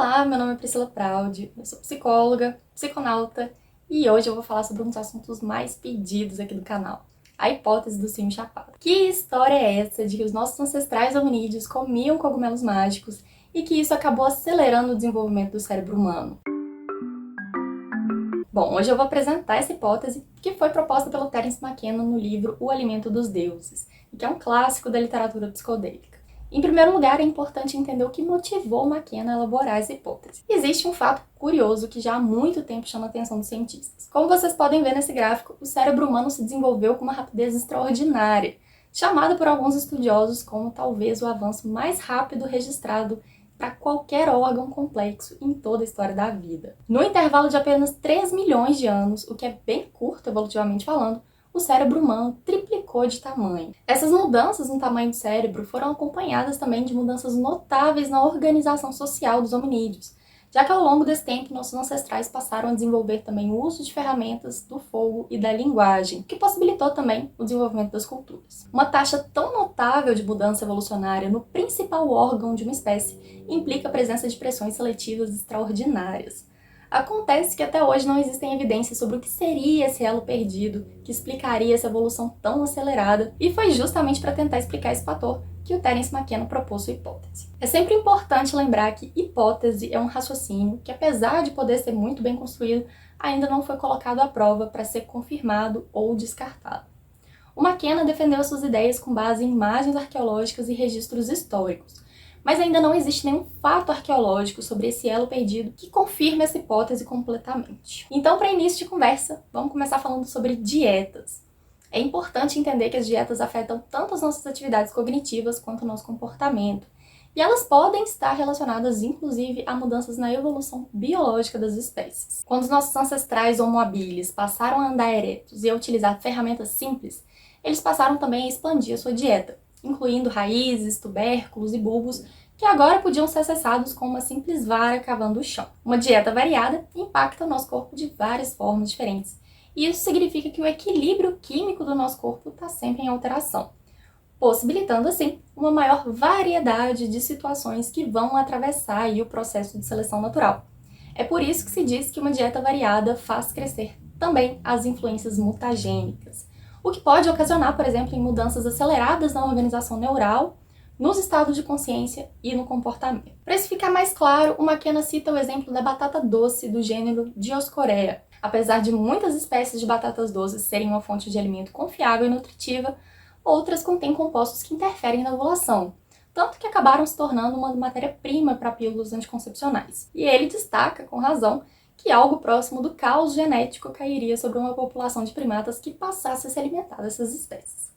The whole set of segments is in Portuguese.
Olá, meu nome é Priscila Praud, eu sou psicóloga, psiconauta e hoje eu vou falar sobre um dos assuntos mais pedidos aqui do canal, a hipótese do sino chapado. Que história é essa de que os nossos ancestrais hominídeos comiam cogumelos mágicos e que isso acabou acelerando o desenvolvimento do cérebro humano? Bom, hoje eu vou apresentar essa hipótese que foi proposta pelo Terence McKenna no livro O Alimento dos Deuses, que é um clássico da literatura psicodélica. Em primeiro lugar, é importante entender o que motivou McKenna a elaborar essa hipótese. Existe um fato curioso que já há muito tempo chama a atenção dos cientistas. Como vocês podem ver nesse gráfico, o cérebro humano se desenvolveu com uma rapidez extraordinária, chamada por alguns estudiosos como talvez o avanço mais rápido registrado para qualquer órgão complexo em toda a história da vida. No intervalo de apenas 3 milhões de anos, o que é bem curto evolutivamente falando, o cérebro humano triplicou de tamanho. Essas mudanças no tamanho do cérebro foram acompanhadas também de mudanças notáveis na organização social dos hominídeos, já que ao longo desse tempo nossos ancestrais passaram a desenvolver também o uso de ferramentas do fogo e da linguagem, que possibilitou também o desenvolvimento das culturas. Uma taxa tão notável de mudança evolucionária no principal órgão de uma espécie implica a presença de pressões seletivas extraordinárias. Acontece que até hoje não existem evidências sobre o que seria esse elo perdido que explicaria essa evolução tão acelerada, e foi justamente para tentar explicar esse fator que o Terence McKenna propôs sua hipótese. É sempre importante lembrar que hipótese é um raciocínio que, apesar de poder ser muito bem construído, ainda não foi colocado à prova para ser confirmado ou descartado. O McKenna defendeu suas ideias com base em imagens arqueológicas e registros históricos, mas ainda não existe nenhum fato arqueológico sobre esse elo perdido que confirme essa hipótese completamente. Então, para início de conversa, vamos começar falando sobre dietas. É importante entender que as dietas afetam tanto as nossas atividades cognitivas quanto o nosso comportamento, e elas podem estar relacionadas, inclusive, a mudanças na evolução biológica das espécies. Quando os nossos ancestrais homo habilis passaram a andar eretos e a utilizar ferramentas simples, eles passaram também a expandir a sua dieta, incluindo raízes, tubérculos e bulbos, que agora podiam ser acessados com uma simples vara cavando o chão. Uma dieta variada impacta o nosso corpo de várias formas diferentes, e isso significa que o equilíbrio químico do nosso corpo está sempre em alteração, possibilitando, assim, uma maior variedade de situações que vão atravessar aí o processo de seleção natural. É por isso que se diz que uma dieta variada faz crescer também as influências mutagênicas, o que pode ocasionar, por exemplo, em mudanças aceleradas na organização neural, nos estados de consciência e no comportamento. Para isso ficar mais claro, o McKenna cita o exemplo da batata doce do gênero Dioscorea. Apesar de muitas espécies de batatas doces serem uma fonte de alimento confiável e nutritiva, outras contêm compostos que interferem na ovulação, tanto que acabaram se tornando uma matéria-prima para pílulas anticoncepcionais. E ele destaca, com razão, que algo próximo do caos genético cairia sobre uma população de primatas que passasse a se alimentar dessas espécies.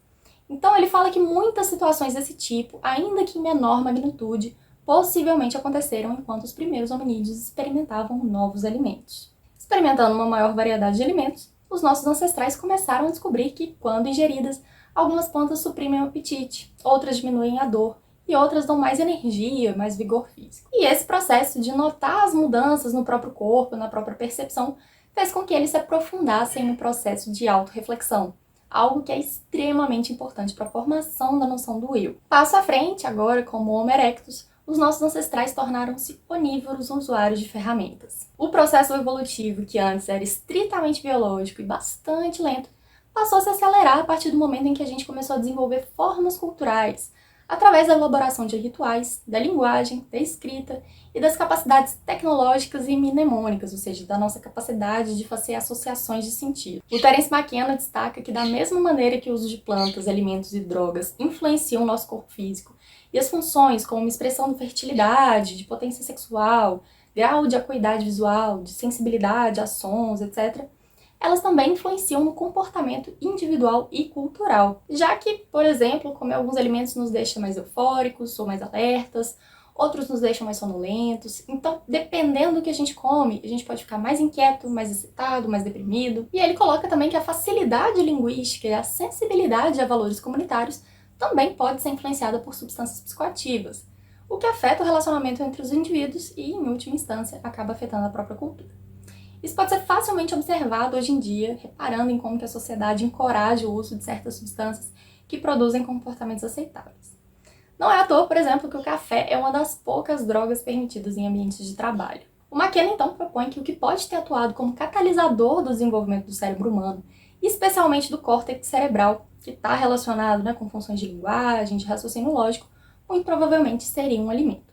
Então ele fala que muitas situações desse tipo, ainda que em menor magnitude, possivelmente aconteceram enquanto os primeiros hominídeos experimentavam novos alimentos. Experimentando uma maior variedade de alimentos, os nossos ancestrais começaram a descobrir que, quando ingeridas, algumas plantas suprimem o apetite, outras diminuem a dor, e outras dão mais energia, mais vigor físico. E esse processo de notar as mudanças no próprio corpo, na própria percepção, fez com que eles se aprofundassem no processo de autorreflexão, algo que é extremamente importante para a formação da noção do eu. Passo à frente, agora, como Homo erectus, os nossos ancestrais tornaram-se onívoros usuários de ferramentas. O processo evolutivo, que antes era estritamente biológico e bastante lento, passou a se acelerar a partir do momento em que a gente começou a desenvolver formas culturais, através da elaboração de rituais, da linguagem, da escrita e das capacidades tecnológicas e mnemônicas, ou seja, da nossa capacidade de fazer associações de sentido. O Terence McKenna destaca que, da mesma maneira que o uso de plantas, alimentos e drogas influenciam o nosso corpo físico e as funções como expressão de fertilidade, de potência sexual, grau de acuidade visual, de sensibilidade a sons, etc., elas também influenciam no comportamento individual e cultural, já que, por exemplo, comer alguns alimentos nos deixa mais eufóricos ou mais alertas, outros nos deixam mais sonolentos. Então, dependendo do que a gente come, a gente pode ficar mais inquieto, mais excitado, mais deprimido. E ele coloca também que a facilidade linguística e a sensibilidade a valores comunitários também pode ser influenciada por substâncias psicoativas, o que afeta o relacionamento entre os indivíduos e, em última instância, acaba afetando a própria cultura. Isso pode ser facilmente observado hoje em dia, reparando em como que a sociedade encoraja o uso de certas substâncias que produzem comportamentos aceitáveis. Não é à toa, por exemplo, que o café é uma das poucas drogas permitidas em ambientes de trabalho. O McKenna, então, propõe que o que pode ter atuado como catalisador do desenvolvimento do cérebro humano, especialmente do córtex cerebral, que está relacionado, com funções de linguagem, de raciocínio lógico, muito provavelmente seria um alimento.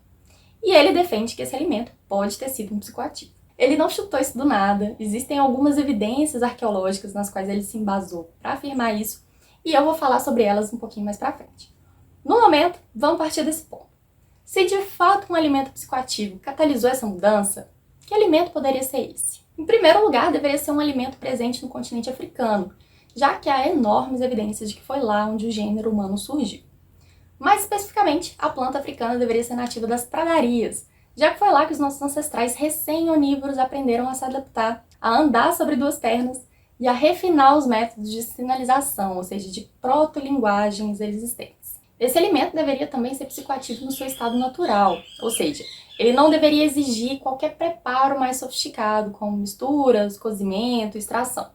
E ele defende que esse alimento pode ter sido um psicoativo. Ele não chutou isso do nada, existem algumas evidências arqueológicas nas quais ele se embasou para afirmar isso, e eu vou falar sobre elas um pouquinho mais para frente. No momento, vamos partir desse ponto. Se de fato um alimento psicoativo catalisou essa mudança, que alimento poderia ser esse? Em primeiro lugar, deveria ser um alimento presente no continente africano, já que há enormes evidências de que foi lá onde o gênero humano surgiu. Mais especificamente, a planta africana deveria ser nativa das pradarias, já que foi lá que os nossos ancestrais recém-onívoros aprenderam a se adaptar, a andar sobre duas pernas e a refinar os métodos de sinalização, ou seja, de proto-linguagens existentes. Esse alimento deveria também ser psicoativo no seu estado natural, ou seja, ele não deveria exigir qualquer preparo mais sofisticado, como misturas, cozimento, extração,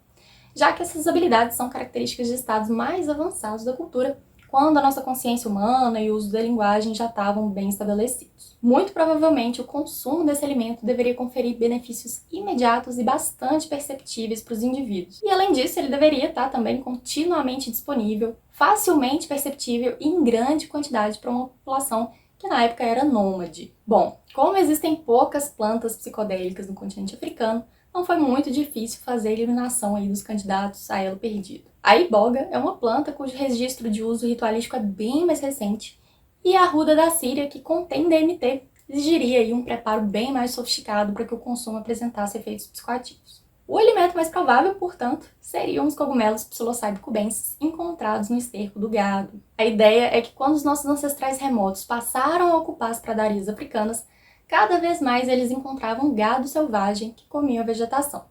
já que essas habilidades são características de estados mais avançados da cultura, quando a nossa consciência humana e o uso da linguagem já estavam bem estabelecidos. Muito provavelmente, o consumo desse alimento deveria conferir benefícios imediatos e bastante perceptíveis para os indivíduos. E além disso, ele deveria estar também continuamente disponível, facilmente perceptível e em grande quantidade para uma população que na época era nômade. Bom, como existem poucas plantas psicodélicas no continente africano, não foi muito difícil fazer a eliminação aí dos candidatos a elo perdido. A iboga é uma planta cujo registro de uso ritualístico é bem mais recente, e a arruda da Síria, que contém DMT, exigiria aí um preparo bem mais sofisticado para que o consumo apresentasse efeitos psicoativos. O alimento mais provável, portanto, seriam os cogumelos Psilocybe cubensis encontrados no esterco do gado. A ideia é que quando os nossos ancestrais remotos passaram a ocupar as pradarias africanas, cada vez mais eles encontravam gado selvagem que comia a vegetação.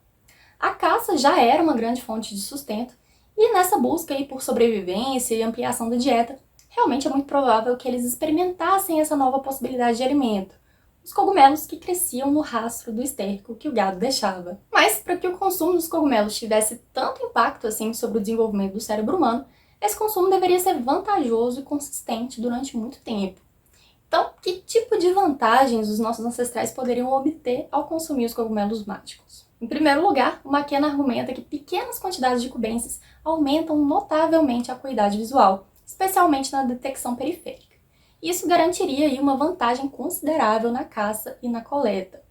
A caça já era uma grande fonte de sustento, e nessa busca aí por sobrevivência e ampliação da dieta, realmente é muito provável que eles experimentassem essa nova possibilidade de alimento, os cogumelos que cresciam no rastro do esterco que o gado deixava. Mas, para que o consumo dos cogumelos tivesse tanto impacto assim sobre o desenvolvimento do cérebro humano, esse consumo deveria ser vantajoso e consistente durante muito tempo. Então, que tipo de vantagens os nossos ancestrais poderiam obter ao consumir os cogumelos mágicos? Em primeiro lugar, o McKenna argumenta que pequenas quantidades de cubensis aumentam notavelmente a acuidade visual, especialmente na detecção periférica. Isso garantiria aí uma vantagem considerável na caça e na coleta.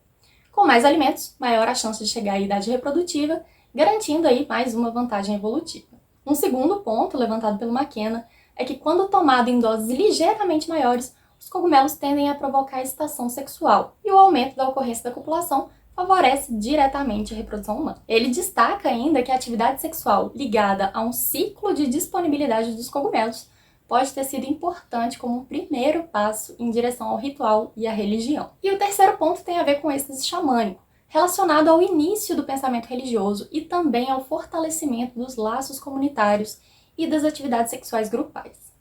Com mais alimentos, maior a chance de chegar à idade reprodutiva, garantindo aí mais uma vantagem evolutiva. Um segundo ponto levantado pelo McKenna é que quando tomado em doses ligeiramente maiores, os cogumelos tendem a provocar excitação sexual, e o aumento da ocorrência da copulação favorece diretamente a reprodução humana. Ele destaca ainda que a atividade sexual ligada a um ciclo de disponibilidade dos cogumelos pode ter sido importante como um primeiro passo em direção ao ritual e à religião. E o terceiro ponto tem a ver com êxtase xamânico, relacionado ao início do pensamento religioso e também ao fortalecimento dos laços comunitários e das atividades sexuais grupais.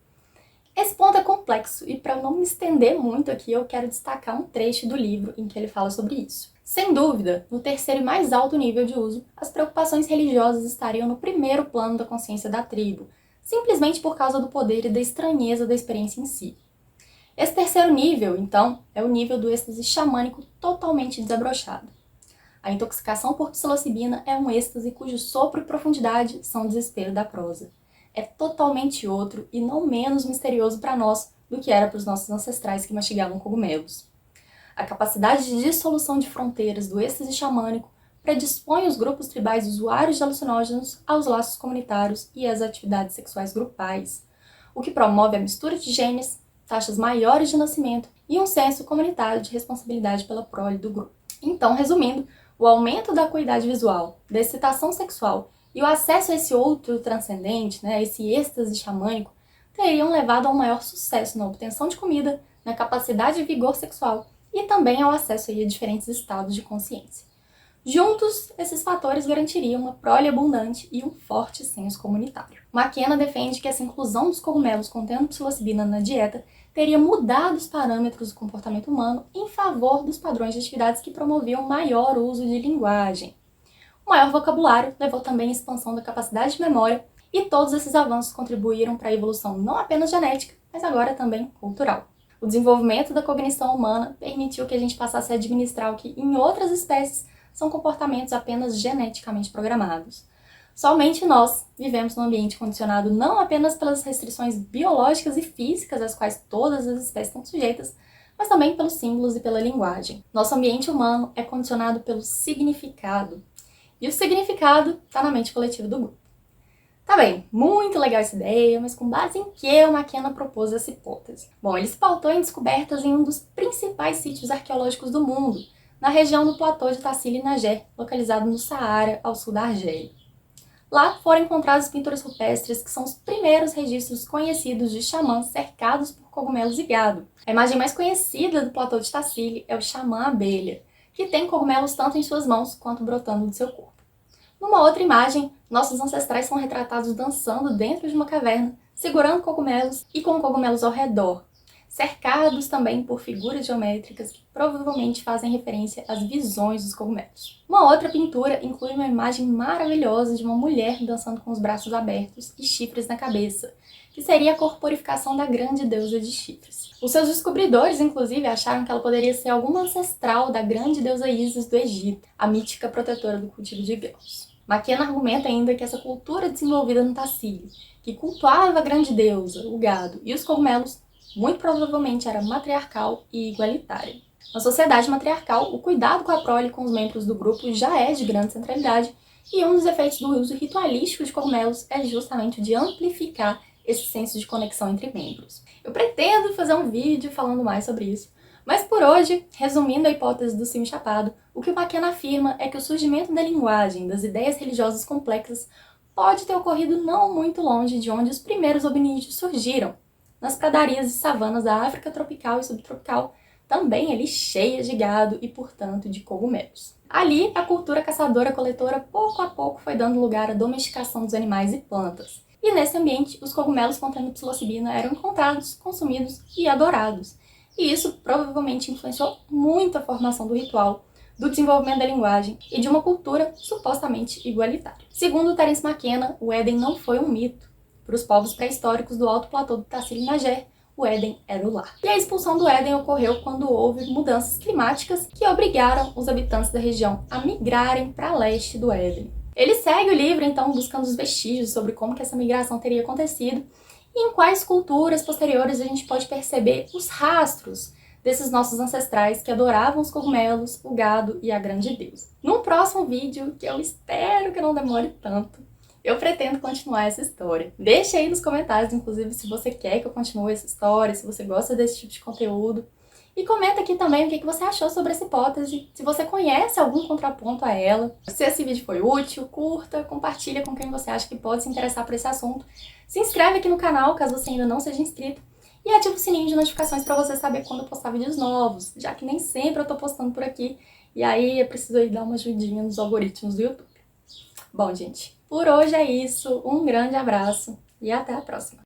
Esse ponto é complexo e, para eu não me estender muito aqui, eu quero destacar um trecho do livro em que ele fala sobre isso. Sem dúvida, no terceiro e mais alto nível de uso, as preocupações religiosas estariam no primeiro plano da consciência da tribo, simplesmente por causa do poder e da estranheza da experiência em si. Esse terceiro nível, então, é o nível do êxtase xamânico totalmente desabrochado. A intoxicação por psilocibina é um êxtase cujo sopro e profundidade são o desespero da prosa. É totalmente outro e não menos misterioso para nós do que era para os nossos ancestrais que mastigavam cogumelos. A capacidade de dissolução de fronteiras do êxtase xamânico predispõe os grupos tribais usuários de alucinógenos aos laços comunitários e às atividades sexuais grupais, o que promove a mistura de genes, taxas maiores de nascimento e um senso comunitário de responsabilidade pela prole do grupo. Então, resumindo, o aumento da acuidade visual, da excitação sexual e o acesso a esse outro transcendente, esse êxtase xamânico, teriam levado a um maior sucesso na obtenção de comida, na capacidade de vigor sexual e também ao acesso a diferentes estados de consciência. Juntos, esses fatores garantiriam uma prole abundante e um forte senso comunitário. McKenna defende que essa inclusão dos cogumelos contendo psilocibina na dieta teria mudado os parâmetros do comportamento humano em favor dos padrões de atividades que promoviam maior uso de linguagem. O maior vocabulário levou também à expansão da capacidade de memória, e todos esses avanços contribuíram para a evolução não apenas genética, mas agora também cultural. O desenvolvimento da cognição humana permitiu que a gente passasse a administrar o que em outras espécies são comportamentos apenas geneticamente programados. Somente nós vivemos num ambiente condicionado não apenas pelas restrições biológicas e físicas às quais todas as espécies estão sujeitas, mas também pelos símbolos e pela linguagem. Nosso ambiente humano é condicionado pelo significado, e o significado está na mente coletiva do grupo. Tá bem, muito legal essa ideia, mas com base em que o McKenna propôs essa hipótese? Bom, ele se pautou em descobertas em um dos principais sítios arqueológicos do mundo, na região do platô de Tassili Nager, localizado no Saara, ao sul da Argélia. Lá foram encontradas pinturas rupestres que são os primeiros registros conhecidos de xamãs cercados por cogumelos e gado. A imagem mais conhecida do platô de Tassili é o xamã abelha, que tem cogumelos tanto em suas mãos quanto brotando de seu corpo. Numa outra imagem, nossos ancestrais são retratados dançando dentro de uma caverna, segurando cogumelos e com cogumelos ao redor, cercados também por figuras geométricas que provavelmente fazem referência às visões dos cogumelos. Uma outra pintura inclui uma imagem maravilhosa de uma mulher dançando com os braços abertos e chifres na cabeça, que seria a corporificação da grande deusa de chifres. Os seus descobridores, inclusive, acharam que ela poderia ser alguma ancestral da grande deusa Ísis do Egito, a mítica protetora do cultivo de grãos. McKenna argumenta ainda que essa cultura desenvolvida no Tassili, que cultuava a grande deusa, o gado e os cogumelos, muito provavelmente era matriarcal e igualitária. Na sociedade matriarcal, o cuidado com a prole e com os membros do grupo já é de grande centralidade, e um dos efeitos do uso ritualístico de cogumelos é justamente o de amplificar esse senso de conexão entre membros. Eu pretendo fazer um vídeo falando mais sobre isso, mas por hoje, resumindo a hipótese do cimo chapado, o que o McKenna afirma é que o surgimento da linguagem, das ideias religiosas complexas, pode ter ocorrido não muito longe de onde os primeiros hominídeos surgiram, nas pradarias e savanas da África tropical e subtropical, também ali cheias de gado e, portanto, de cogumelos. Ali, a cultura caçadora-coletora pouco a pouco foi dando lugar à domesticação dos animais e plantas. E nesse ambiente, os cogumelos contendo psilocibina eram encontrados, consumidos e adorados. E isso provavelmente influenciou muito a formação do ritual, do desenvolvimento da linguagem e de uma cultura supostamente igualitária. Segundo Terence McKenna, o Éden não foi um mito. Para os povos pré-históricos do Alto Platô do Tassili Nager, o Éden era o lar. E a expulsão do Éden ocorreu quando houve mudanças climáticas que obrigaram os habitantes da região a migrarem para leste do Éden. Ele segue o livro, então, buscando os vestígios sobre como que essa migração teria acontecido e em quais culturas posteriores a gente pode perceber os rastros desses nossos ancestrais que adoravam os cogumelos, o gado e a grande deusa. Num próximo vídeo, que eu espero que não demore tanto, eu pretendo continuar essa história. Deixa aí nos comentários, inclusive, se você quer que eu continue essa história, se você gosta desse tipo de conteúdo. E comenta aqui também o que você achou sobre essa hipótese, se você conhece algum contraponto a ela. Se esse vídeo foi útil, curta, compartilha com quem você acha que pode se interessar por esse assunto. Se inscreve aqui no canal, caso você ainda não seja inscrito. E ativa o sininho de notificações para você saber quando eu postar vídeos novos, já que nem sempre eu tô postando por aqui. E aí eu preciso aí dar uma ajudinha nos algoritmos do YouTube. Bom, gente, por hoje é isso. Um grande abraço e até a próxima.